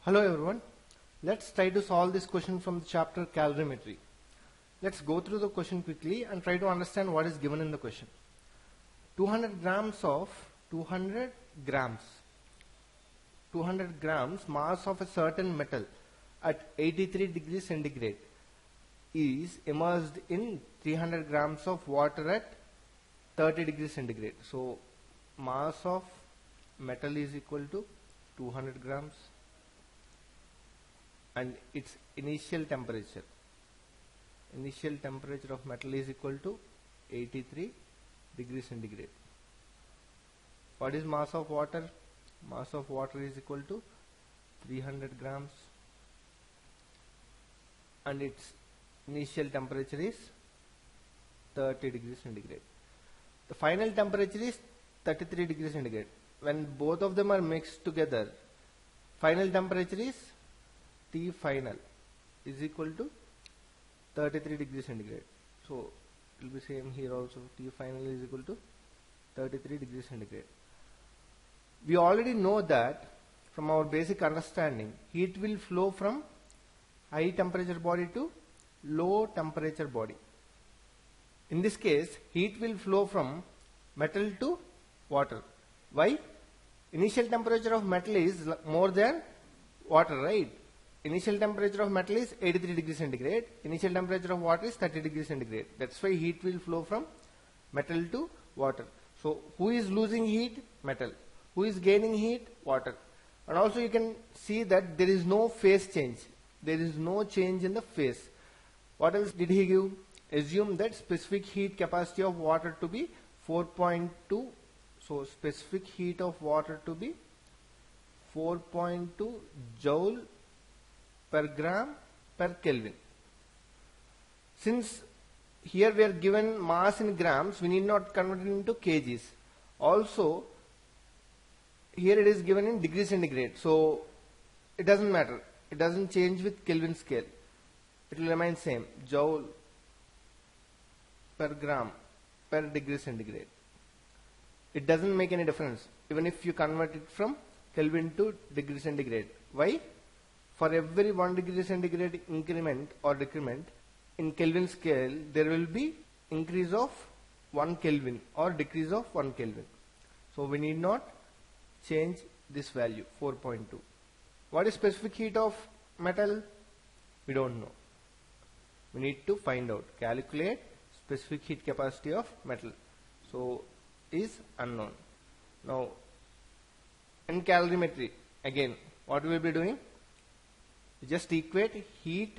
Hello everyone. Let's try to solve this question from the chapter Calorimetry. Let's go through the question quickly and try to understand what is given in the question. 200 grams mass of a certain metal at 83 degrees centigrade is immersed in 300 grams of water at 30 degrees centigrade. So mass of metal is equal to 200 grams and its initial temperature of metal is equal to 83 degrees centigrade. What is mass of water? Mass of water is equal to 300 grams and its initial temperature is 30 degrees centigrade. The final temperature is 33 degrees centigrade. When both of them are mixed together, final temperature is T final is equal to 33 degrees centigrade. So it will be same here also. T final is equal to 33 degrees centigrade. We already know that from our basic understanding, heat will flow from high temperature body to low temperature body. In this case, heat will flow from metal to water. Why? Initial temperature of metal is more than water, right? Initial temperature of metal is 83 degrees centigrade. Initial temperature of water is 30 degrees centigrade. That's why heat will flow from metal to water. So who is losing heat? Metal. Who is gaining heat? Water. And also you can see that there is no phase change. There is no change in the phase. What else did he give? Assume that specific heat capacity of water to be 4.2. So specific heat of water to be 4.2 joule per gram per Kelvin. Since here we are given mass in grams, we need not convert it into kgs. Also, here it is given in degrees centigrade. So it doesn't matter. It doesn't change with Kelvin scale. It will remain same. Joule per gram per degree centigrade. It doesn't make any difference even if you convert it from Kelvin to degree centigrade. Why? For every 1 degree centigrade increment or decrement in Kelvin scale, there will be increase of 1 Kelvin or decrease of 1 Kelvin. So we need not change this value 4.2. What is specific heat of metal? We don't know. We need to find out. Calculate specific heat capacity of metal. So is unknown. Now in calorimetry, again what we will be doing? We just equate heat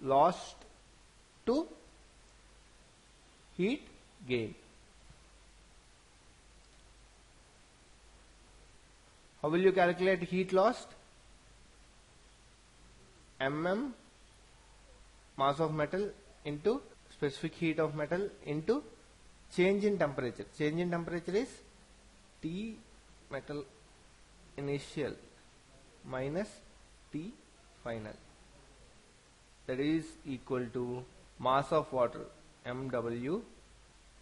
lost to heat gain. How will you calculate heat lost? Mm mass of metal into specific heat of metal into change in temperature. Change in temperature is T metal initial minus T final. That is equal to mass of water MW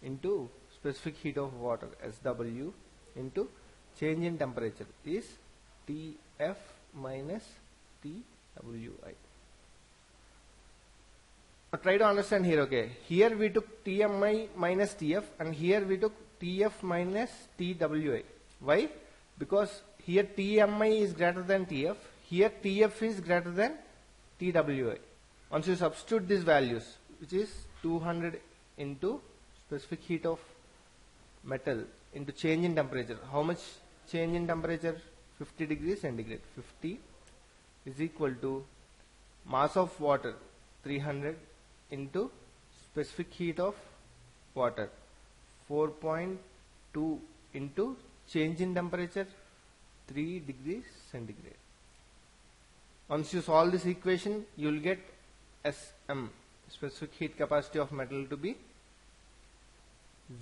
into specific heat of water SW into change in temperature is TF minus TWI. Now try to understand here, okay. Here we took TMI minus TF and here we took TF minus TWI. Why? Because here TMI is greater than TF, here TF is greater than TWI. Once you substitute these values, which is 200 into specific heat of metal into change in temperature. How much change in temperature? 50 degrees centigrade. 50 is equal to mass of water 300 into specific heat of water 4.2 into change in temperature 3 degrees centigrade. Once you solve this equation, you will get SM, specific heat capacity of metal, to be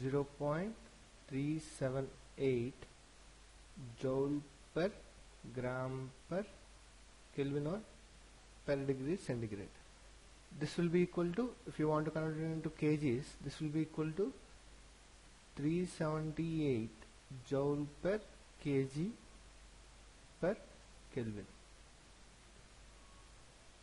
0.378 joule per gram per Kelvin or per degree centigrade. This will be equal to, if you want to convert it into kgs, this will be equal to 378 joule per kg per Kelvin.